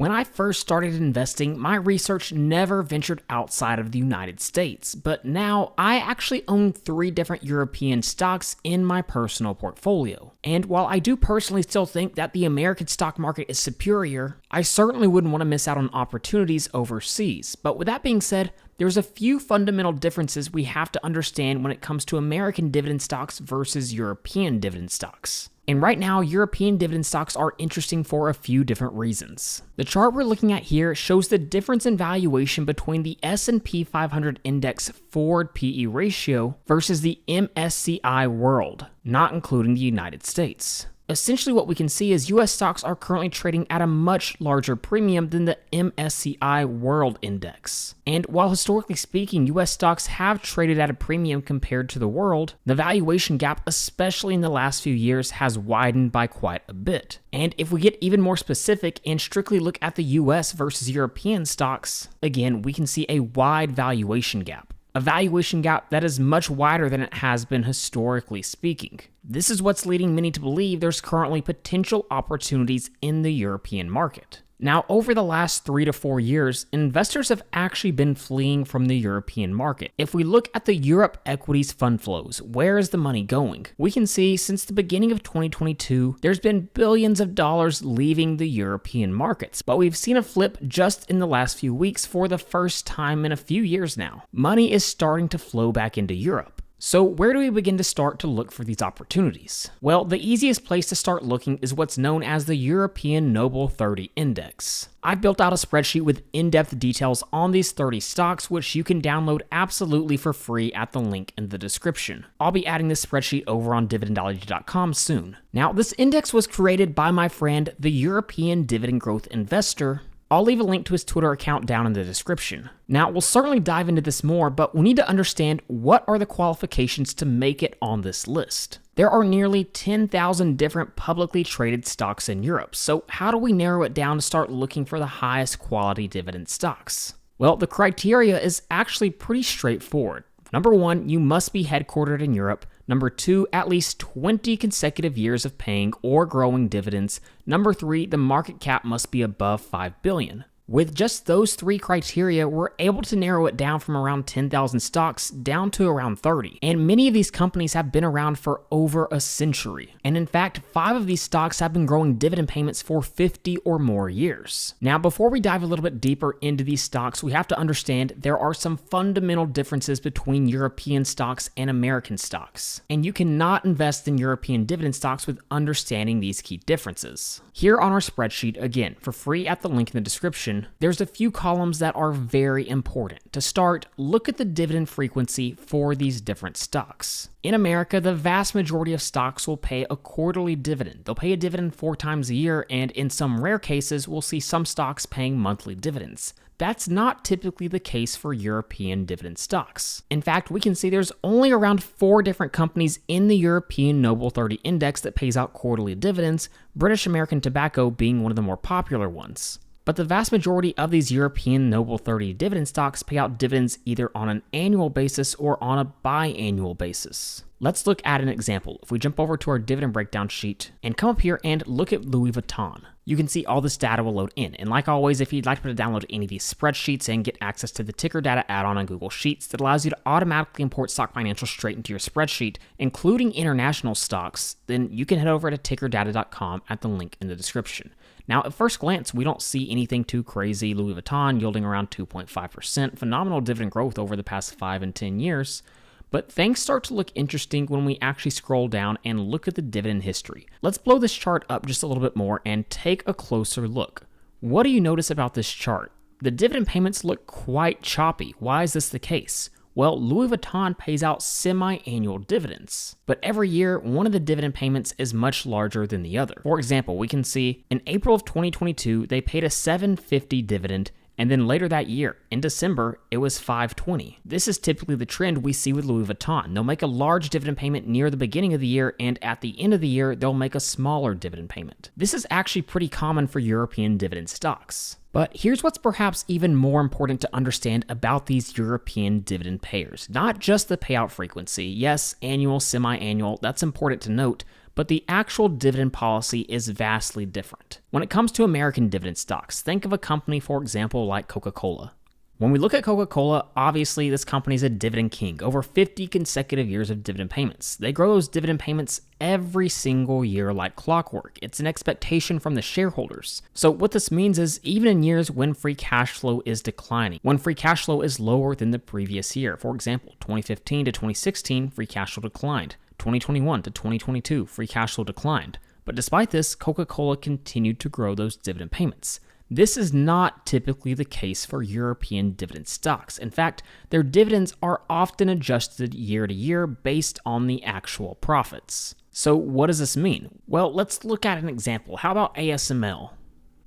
When I first started investing, my research never ventured outside of the United States, but now I actually own 3 different European stocks in my personal portfolio. And while I do personally still think that the American stock market is superior, I certainly wouldn't want to miss out on opportunities overseas. But with that being said, there's a few fundamental differences we have to understand when it comes to American dividend stocks versus European dividend stocks. And right now, European dividend stocks are interesting for a few different reasons. The chart we're looking at here shows the difference in valuation between the S&P 500 index forward PE ratio versus the MSCI World, not including the United States. Essentially what we can see is US stocks are currently trading at a much larger premium than the MSCI World Index. And while historically speaking, US stocks have traded at a premium compared to the world, the valuation gap, especially in the last few years, has widened by quite a bit. And if we get even more specific and strictly look at the US versus European stocks, again, we can see a wide valuation gap. A valuation gap that is much wider than it has been historically speaking. This is what's leading many to believe there's currently potential opportunities in the European market. Now, over the last 3 to 4 years, investors have actually been fleeing from the European market. If we look at the Europe equities fund flows, where is the money going? We can see since the beginning of 2022, there's been billions of dollars leaving the European markets, but we've seen a flip just in the last few weeks for the first time in a few years now. Money is starting to flow back into Europe. So where do we begin to start to look for these opportunities? Well, the easiest place to start looking is what's known as the European Noble 30 Index. I've built out a spreadsheet with in-depth details on these 30 stocks, which you can download absolutely for free at the link in the description. I'll be adding this spreadsheet over on dividendology.com soon. Now, this index was created by my friend, the European Dividend Growth Investor. I'll leave a link to his Twitter account down in the description. Now, we'll certainly dive into this more, but we need to understand what are the qualifications to make it on this list. There are nearly 10,000 different publicly traded stocks in Europe, so how do we narrow it down to start looking for the highest quality dividend stocks? Well, the criteria is actually pretty straightforward. Number 1, you must be headquartered in Europe. Number 2, at least 20 consecutive years of paying or growing dividends. Number 3, the market cap must be above $5 billion. With just those 3 criteria, we're able to narrow it down from around 10,000 stocks down to around 30. And many of these companies have been around for over a century. And in fact, 5 of these stocks have been growing dividend payments for 50 or more years. Now, before we dive a little bit deeper into these stocks, we have to understand there are some fundamental differences between European stocks and American stocks. And you cannot invest in European dividend stocks with understanding these key differences. Here on our spreadsheet, again, for free at the link in the description, there's a few columns that are very important. To start, look at the dividend frequency for these different stocks. In America, the vast majority of stocks will pay a quarterly dividend. They'll pay a dividend 4 times a year, and in some rare cases, we'll see some stocks paying monthly dividends. That's not typically the case for European dividend stocks. In fact, we can see there's only around 4 different companies in the European Noble 30 Index that pays out quarterly dividends, British American Tobacco being one of the more popular ones. But the vast majority of these European Noble 30 dividend stocks pay out dividends either on an annual basis or on a biannual basis. Let's look at an example. If we jump over to our dividend breakdown sheet and come up here and look at Louis Vuitton, you can see all this data will load in. And like always, if you'd like to download any of these spreadsheets and get access to the ticker data add-on on Google Sheets that allows you to automatically import stock financials straight into your spreadsheet, including international stocks, then you can head over to tickerdata.com at the link in the description. Now, at first glance, we don't see anything too crazy. Louis Vuitton yielding around 2.5%, phenomenal dividend growth over the past 5 and 10 years. But things start to look interesting when we actually scroll down and look at the dividend history. Let's blow this chart up just a little bit more and take a closer look. What do you notice about this chart? The dividend payments look quite choppy. Why is this the case? Well, Louis Vuitton pays out semi-annual dividends, but every year, one of the dividend payments is much larger than the other. For example, we can see in April of 2022, they paid a $7.50 dividend, and then later that year, in December, it was $5.20. This is typically the trend we see with Louis Vuitton. They'll make a large dividend payment near the beginning of the year, and at the end of the year, they'll make a smaller dividend payment. This is actually pretty common for European dividend stocks. But here's what's perhaps even more important to understand about these European dividend payers. Not just the payout frequency. Yes, annual, semi-annual, that's important to note, but but the actual dividend policy is vastly different. When it comes to American dividend stocks, think of a company, for example, like Coca-Cola. When we look at Coca-Cola, obviously this company is a dividend king, over 50 consecutive years of dividend payments. They grow those dividend payments every single year like clockwork. It's an expectation from the shareholders. So what this means is even in years when free cash flow is declining, when free cash flow is lower than the previous year, for example, 2015 to 2016, free cash flow declined. 2021 to 2022, free cash flow declined. But despite this, Coca-Cola continued to grow those dividend payments. This is not typically the case for European dividend stocks. In fact, their dividends are often adjusted year to year based on the actual profits. So what does this mean? Well, let's look at an example. How about ASML?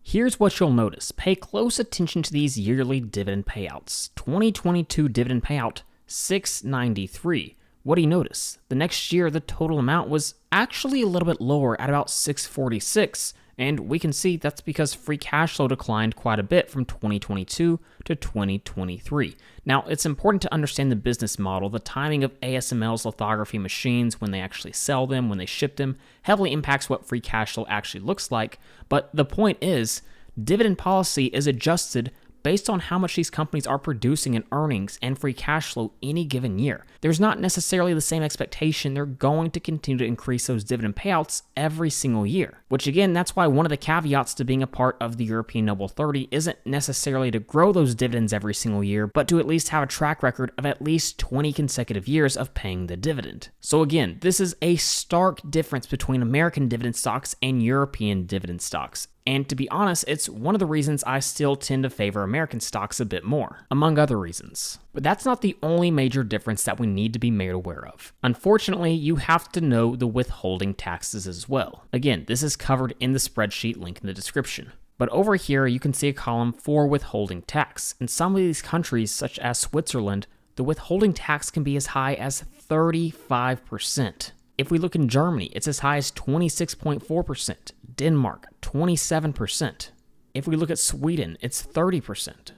Here's what you'll notice. Pay close attention to these yearly dividend payouts. 2022 dividend payout, $693. What do you notice? The next year, the total amount was actually a little bit lower at about $646. And we can see that's because free cash flow declined quite a bit from 2022 to 2023. Now, it's important to understand the business model. The timing of ASML's lithography machines, when they actually sell them, when they ship them, heavily impacts what free cash flow actually looks like. But the point is, dividend policy is adjusted based on how much these companies are producing in earnings and free cash flow any given year. There's not necessarily the same expectation they're going to continue to increase those dividend payouts every single year, which again, that's why one of the caveats to being a part of the European Noble 30 isn't necessarily to grow those dividends every single year, but to at least have a track record of at least 20 consecutive years of paying the dividend. So again, this is a stark difference between American dividend stocks and European dividend stocks. And to be honest, it's one of the reasons I still tend to favor American stocks a bit more, among other reasons. But that's not the only major difference that we need to be made aware of. Unfortunately, you have to know the withholding taxes as well. Again, this is covered in the spreadsheet link in the description. But over here, you can see a column for withholding tax. In some of these countries, such as Switzerland, the withholding tax can be as high as 35%. If we look in Germany, it's as high as 26.4%. Denmark, 27%. If we look at Sweden, it's 30%.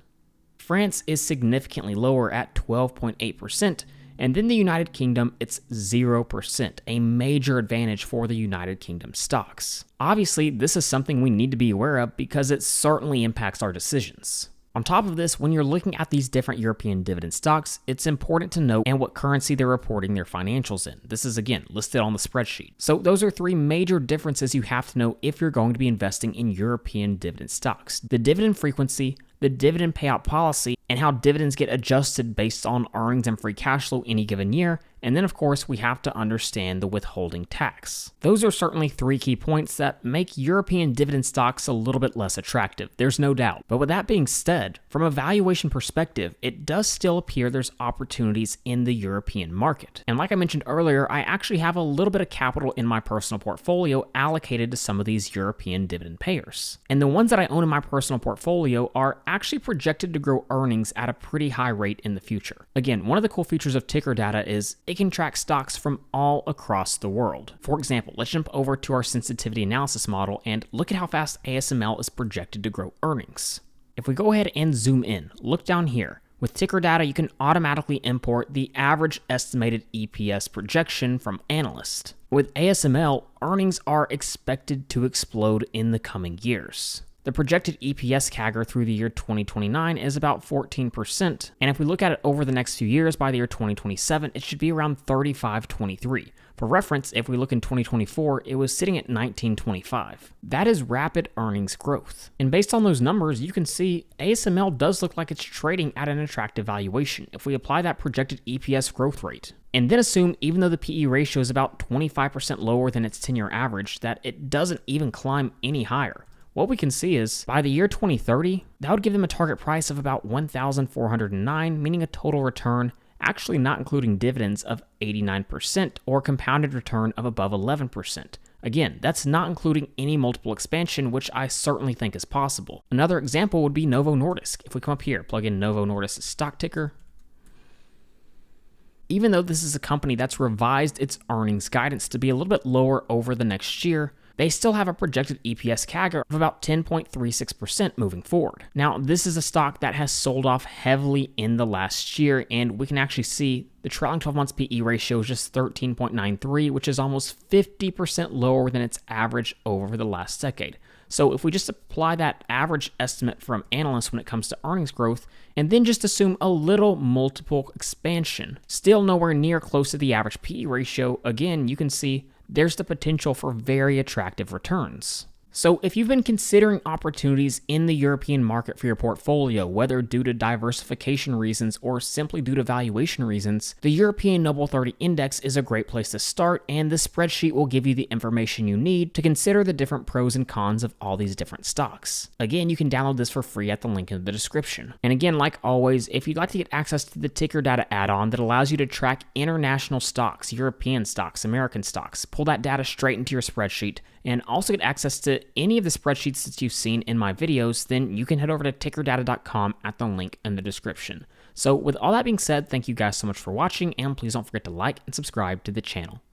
France is significantly lower at 12.8%, and then the United Kingdom, it's 0%, a major advantage for the United Kingdom stocks. Obviously, this is something we need to be aware of because it certainly impacts our decisions. On top of this, when you're looking at these different European dividend stocks, it's important to know and what currency they're reporting their financials in. This is, again, listed on the spreadsheet. So those are three major differences you have to know if you're going to be investing in European dividend stocks: the dividend frequency, the dividend payout policy, and how dividends get adjusted based on earnings and free cash flow any given year. And then, of course, we have to understand the withholding tax. Those are certainly three key points that make European dividend stocks a little bit less attractive, there's no doubt. But with that being said, from a valuation perspective, it does still appear there's opportunities in the European market. And like I mentioned earlier, I actually have a little bit of capital in my personal portfolio allocated to some of these European dividend payers. And the ones that I own in my personal portfolio are actually projected to grow earnings at a pretty high rate in the future. Again, one of the cool features of ticker data is it can track stocks from all across the world. For example, let's jump over to our sensitivity analysis model and look at how fast ASML is projected to grow earnings. If we go ahead and zoom in, look down here. With ticker data, you can automatically import the average estimated EPS projection from analysts. With ASML, earnings are expected to explode in the coming years. The projected EPS CAGR through the year 2029 is about 14%, and if we look at it over the next few years, by the year 2027, it should be around 35.23. For reference, if we look in 2024, it was sitting at 19.25. That is rapid earnings growth. And based on those numbers, you can see ASML does look like it's trading at an attractive valuation if we apply that projected EPS growth rate. And then assume, even though the PE ratio is about 25% lower than its 10-year average, that it doesn't even climb any higher. What we can see is, by the year 2030, that would give them a target price of about $1,409, meaning a total return, actually not including dividends, of 89%, or compounded return of above 11%. Again, that's not including any multiple expansion, which I certainly think is possible. Another example would be Novo Nordisk. If we come up here, plug in Novo Nordisk's stock ticker. Even though this is a company that's revised its earnings guidance to be a little bit lower over the next year, they still have a projected EPS CAGR of about 10.36% moving forward. Now, this is a stock that has sold off heavily in the last year, and we can actually see the trailing 12 months PE ratio is just 13.93, which is almost 50% lower than its average over the last decade. So if we just apply that average estimate from analysts when it comes to earnings growth, and then just assume a little multiple expansion, still nowhere near close to the average PE ratio, again, you can see there's the potential for very attractive returns. So if you've been considering opportunities in the European market for your portfolio, whether due to diversification reasons or simply due to valuation reasons, the European Noble 30 Index is a great place to start, and this spreadsheet will give you the information you need to consider the different pros and cons of all these different stocks. Again, you can download this for free at the link in the description. And again, like always, if you'd like to get access to the ticker data add-on that allows you to track international stocks, European stocks, American stocks, pull that data straight into your spreadsheet, and also get access to any of the spreadsheets that you've seen in my videos, then you can head over to tickerdata.com at the link in the description. So with all that being said, thank you guys so much for watching, and please don't forget to like and subscribe to the channel.